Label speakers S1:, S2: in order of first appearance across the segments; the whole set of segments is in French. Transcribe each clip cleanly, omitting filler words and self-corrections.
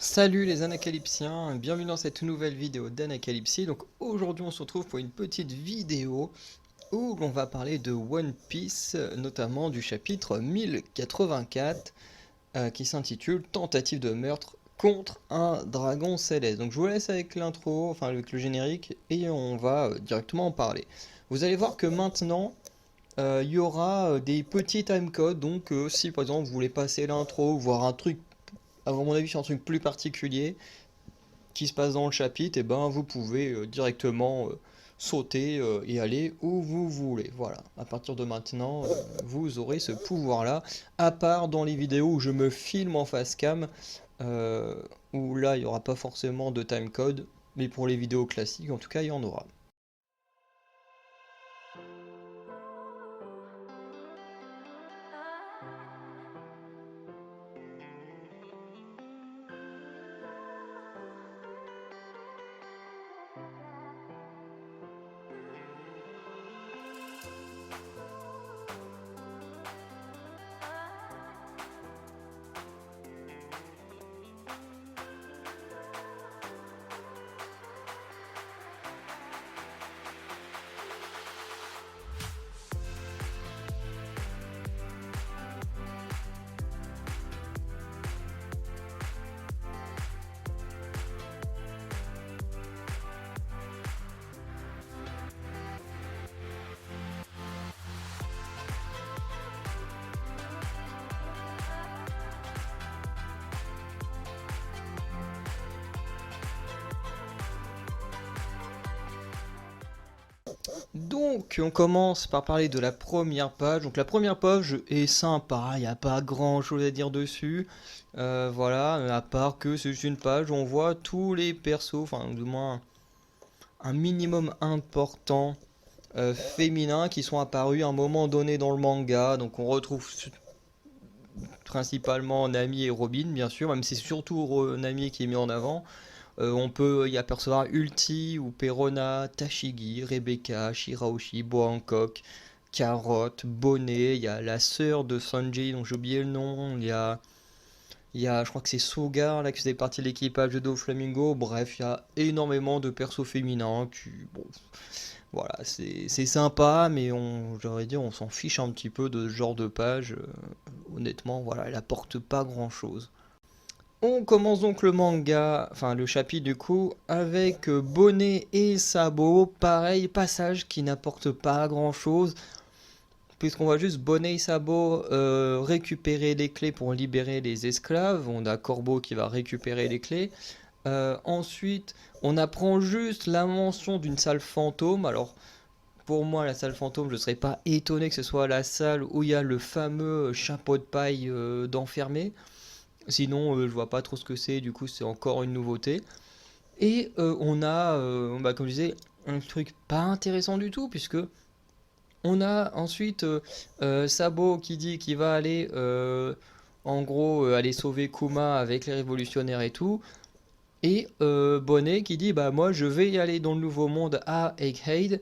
S1: Salut les Anacalypsiens, bienvenue dans cette nouvelle vidéo d'Anacalypsie. Donc aujourd'hui on se retrouve pour une petite vidéo où l'on va parler de One Piece, notamment du chapitre 1084 qui s'intitule Tentative de meurtre contre un dragon céleste. Donc je vous laisse avec l'intro, enfin avec le générique et on va directement en parler. Vous allez voir que maintenant il y aura des petits timecodes, donc si par exemple vous voulez passer l'intro, voir un truc, à mon avis c'est un truc plus particulier, qui se passe dans le chapitre, et ben vous pouvez directement sauter et aller où vous voulez. Voilà, à partir de maintenant, vous aurez ce pouvoir-là, à part dans les vidéos où je me filme en face cam, euh, où là il n'y aura pas forcément de timecode, mais pour les vidéos classiques, en tout cas, il y en aura. Donc, on commence par parler de la première page. Donc, la première page est sympa, il n'y a pas grand chose à dire dessus. Voilà, à part que c'est juste une page où on voit tous les persos, enfin, du moins un minimum important féminins qui sont apparus à un moment donné dans le manga. Donc, on retrouve principalement Nami et Robin, bien sûr, même si c'est surtout Nami qui est mis en avant. On peut y apercevoir Ulti ou Perona, Tashigi, Rebecca, Shirahoshi, Boa Hancock, Carotte, Bonnet, il y a la sœur de Sanji dont j'ai oublié le nom, je crois que c'est Sogar là qui faisait partie de l'équipage de Doflamingo, bref, il y a énormément de persos féminins qui, bon, voilà, c'est sympa, mais j'aurais dit, on s'en fiche un petit peu de ce genre de page, honnêtement, voilà, elle apporte pas grand chose. On commence donc le manga, enfin le chapitre du coup, avec Bonnet et Sabo. Pareil, passage qui n'apporte pas grand chose, puisqu'on voit juste Bonnet et Sabo récupérer les clés pour libérer les esclaves. On a Corbeau qui va récupérer les clés. Ensuite, on apprend juste la mention d'une salle fantôme. Alors, pour moi, la salle fantôme, je ne serais pas étonné que ce soit la salle où il y a le fameux chapeau de paille d'enfermé. Sinon, je vois pas trop ce que c'est, du coup, c'est encore une nouveauté. Et on a, bah, comme je disais, un truc pas intéressant du tout, puisque on a ensuite Sabo qui dit qu'il va aller, en gros, aller sauver Kuma avec les révolutionnaires et tout. Et Bonnet qui dit, bah moi je vais y aller dans le Nouveau Monde à Egghead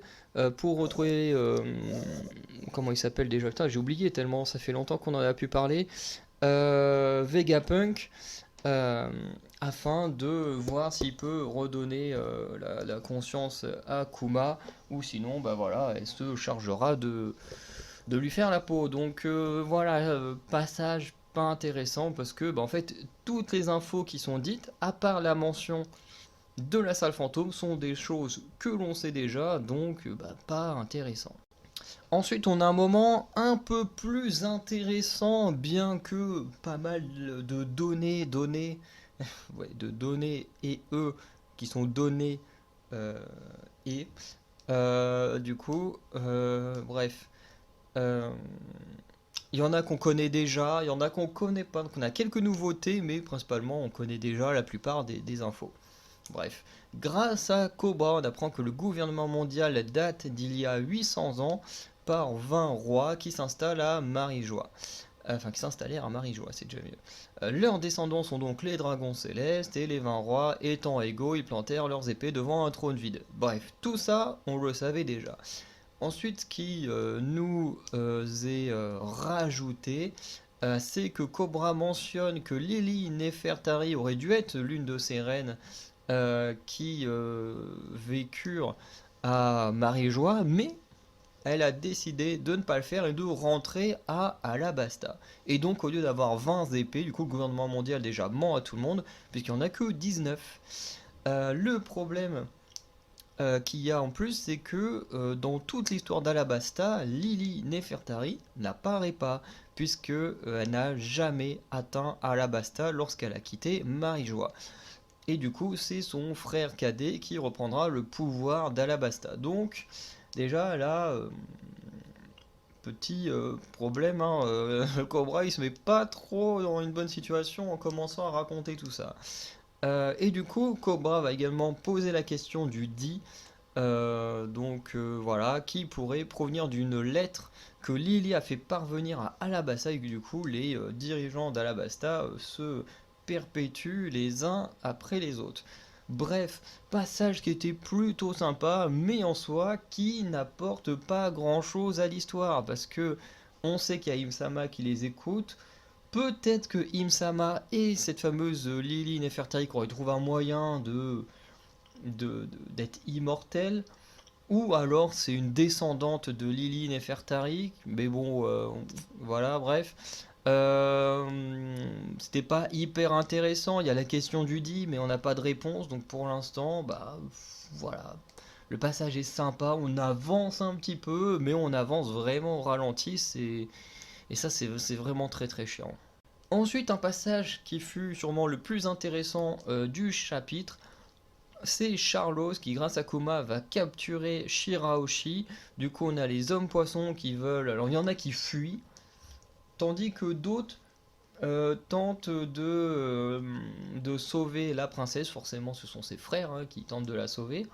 S1: pour retrouver, comment il s'appelle déjà, putain, j'ai oublié tellement ça fait longtemps qu'on en a pu parler, Vegapunk, euh, afin de voir s'il peut redonner la conscience à Kuma, ou sinon, bah voilà, elle se chargera de lui faire la peau. Donc voilà, passage pas intéressant parce que, bah, en fait, toutes les infos qui sont dites, à part la mention de la salle fantôme, sont des choses que l'on sait déjà, donc bah, pas intéressant. Ensuite, on a un moment un peu plus intéressant, bien que pas mal de données, ouais, de données et eux qui sont donnés euh, et du coup, bref, euh, il y en a qu'on connaît déjà, il y en a qu'on connaît pas, donc on a quelques nouveautés, mais principalement on connaît déjà la plupart des infos. Bref, grâce à Cobra, on apprend que le gouvernement mondial date d'il y a 800 ans par 20 rois qui s'installent à Marijois. Enfin, qui s'installèrent à Marijois, c'est déjà mieux. Leurs descendants sont donc les dragons célestes, et les 20 rois, étant égaux, ils plantèrent leurs épées devant un trône vide. Bref, tout ça, on le savait déjà. Ensuite, ce qui nous est rajouté, c'est que Cobra mentionne que Lily Nefertari aurait dû être l'une de ces reines qui vécurent à Marie-Joie, mais elle a décidé de ne pas le faire et de rentrer à Alabasta. Et donc, au lieu d'avoir 20 épées, du coup, le gouvernement mondial déjà ment à tout le monde, puisqu'il n'y en a que 19. Le problème qu'il y a en plus, c'est que dans toute l'histoire d'Alabasta, Lily Nefertari n'apparaît pas, puisque elle n'a jamais atteint Alabasta lorsqu'elle a quitté Marie-Joie. Et du coup, c'est son frère cadet qui reprendra le pouvoir d'Alabasta. Donc, déjà là, petit problème, hein, Cobra il se met pas trop dans une bonne situation en commençant à raconter tout ça. Et du coup, Cobra va également poser la question du dit, voilà, qui pourrait provenir d'une lettre que Lily a fait parvenir à Alabasta et que du coup les dirigeants d'Alabasta se perpétuent les uns après les autres. Bref, passage qui était plutôt sympa, mais en soi qui n'apporte pas grand chose à l'histoire parce que on sait qu'il y a Imsama qui les écoute. Peut-être que Imsama et cette fameuse Lily Nefertari auraient trouvé un moyen d'être immortelle, ou alors c'est une descendante de Lily Nefertari, mais bon, voilà, bref. C'était pas hyper intéressant, il y a la question du dit, mais on n'a pas de réponse, donc pour l'instant, bah voilà. Le passage est sympa, on avance un petit peu, mais on avance vraiment au ralenti, et ça c'est vraiment très très chiant. Ensuite, un passage qui fut sûrement le plus intéressant du chapitre, c'est Charlos qui, grâce à Kuma, va capturer Shirahoshi. Du coup, on a les hommes poissons qui veulent. Alors, il y en a qui fuient, tandis que d'autres tentent de sauver la princesse. Forcément, ce sont ses frères hein, qui tentent de la sauver.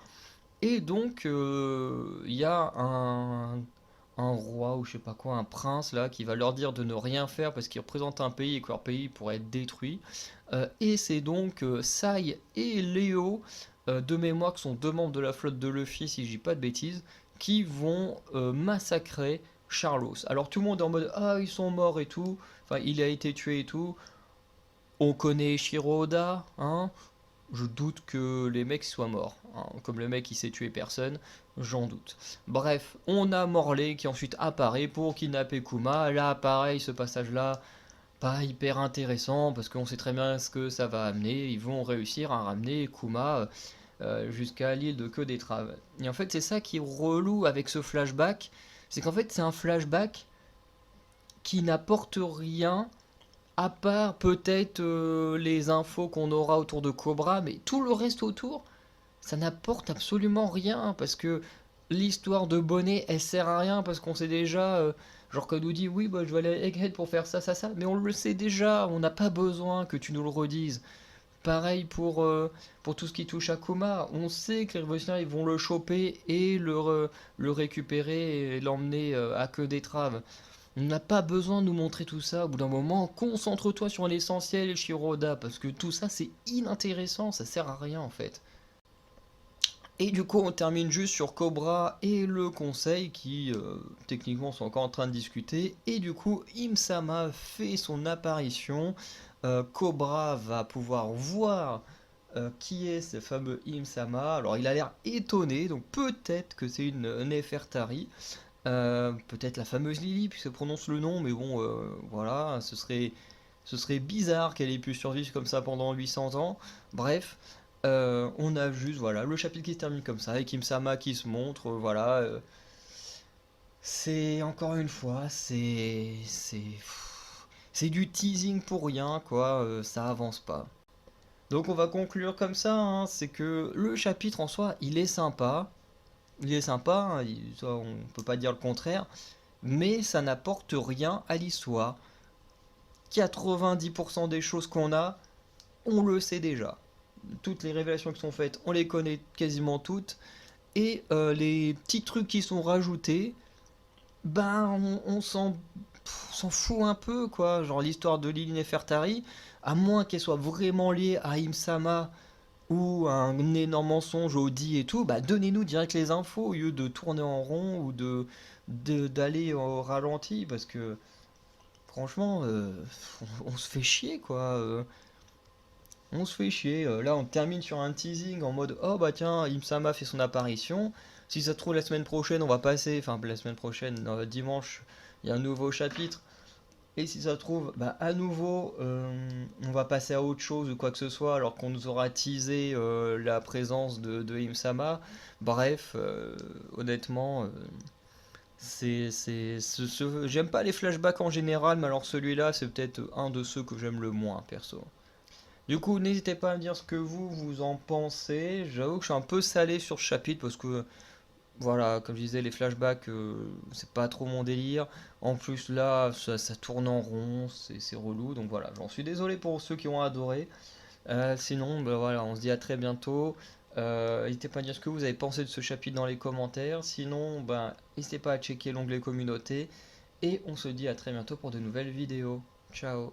S1: Et donc, il y a un roi ou je sais pas quoi, un prince là, qui va leur dire de ne rien faire parce qu'ils représentent un pays et que leur pays pourrait être détruit. Et c'est donc Sai et Léo, de mémoire, qui sont deux membres de la flotte de Luffy, si je dis pas de bêtises, qui vont massacrer Charlos. Alors tout le monde est en mode ah ils sont morts et tout, enfin il a été tué et tout. On connaît Shiroda, hein, je doute que les mecs soient morts. Hein. Comme le mec il sait tuer personne, j'en doute. Bref, on a Morley qui ensuite apparaît pour kidnapper Kuma. Là, pareil, ce passage-là, pas hyper intéressant parce qu'on sait très bien ce que ça va amener. Ils vont réussir à ramener Kuma jusqu'à l'île de Queue d'Étrave. Et en fait, c'est ça qui est relou avec ce flashback. C'est qu'en fait, c'est un flashback qui n'apporte rien à part peut-être les infos qu'on aura autour de Cobra, mais tout le reste autour, ça n'apporte absolument rien parce que l'histoire de Bonnet, elle sert à rien parce qu'on sait déjà, genre qu'on nous dit oui, bah, je vais aller à Egghead pour faire ça, ça, ça, mais on le sait déjà, on n'a pas besoin que tu nous le redises. Pareil pour tout ce qui touche à Kuma, on sait que les révolutionnaires ils vont le choper et le récupérer et l'emmener à queue d'étrave. On n'a pas besoin de nous montrer tout ça. Au bout d'un moment, concentre-toi sur l'essentiel, Shiroda, parce que tout ça c'est inintéressant, ça sert à rien en fait. Et du coup, on termine juste sur Cobra et le conseil qui, techniquement, sont encore en train de discuter. Et du coup, Imsama fait son apparition. Cobra va pouvoir voir qui est ce fameux Imsama. Alors, il a l'air étonné, donc peut-être que c'est une Nefertari. Peut-être la fameuse Lily, puisque prononce le nom, mais bon, voilà, ce serait bizarre qu'elle ait pu survivre comme ça pendant 800 ans. Bref, on a juste voilà le chapitre qui se termine comme ça, avec Kim-sama qui se montre, voilà. C'est encore une fois, c'est du teasing pour rien, quoi. Ça avance pas. Donc on va conclure comme ça, hein, c'est que le chapitre en soi, il est sympa, hein, ça, on peut pas dire le contraire, mais ça n'apporte rien à l'histoire. 90% des choses qu'on a, on le sait déjà. Toutes les révélations qui sont faites, on les connaît quasiment toutes. Et les petits trucs qui sont rajoutés, ben on s'en fout un peu, quoi. Genre l'histoire de Lily Nefertari, à moins qu'elle soit vraiment liée à Imsama ou un énorme mensonge au dit et tout, bah donnez-nous direct les infos au lieu de tourner en rond ou d'aller au ralenti, parce que franchement, on se fait chier quoi. On se fait chier. Là, on termine sur un teasing en mode oh bah tiens, Imsama fait son apparition. Si ça se trouve, la semaine prochaine, on va passer. Enfin, la semaine prochaine, dimanche, il y a un nouveau chapitre. Et si ça se trouve, bah, à nouveau, on va passer à autre chose ou quoi que ce soit, alors qu'on nous aura teasé la présence de Imsama. Bref, honnêtement, j'aime pas les flashbacks en général, mais alors celui-là, c'est peut-être un de ceux que j'aime le moins, perso. Du coup, n'hésitez pas à me dire ce que vous en pensez. J'avoue que je suis un peu salé sur ce chapitre parce que, voilà, comme je disais, les flashbacks, c'est pas trop mon délire. En plus, là, ça tourne en rond, c'est relou. Donc voilà, j'en suis désolé pour ceux qui ont adoré. Sinon, bah, voilà, on se dit à très bientôt. N'hésitez pas à dire ce que vous avez pensé de ce chapitre dans les commentaires. Sinon, ben, n'hésitez pas à checker l'onglet communauté. Et on se dit à très bientôt pour de nouvelles vidéos. Ciao!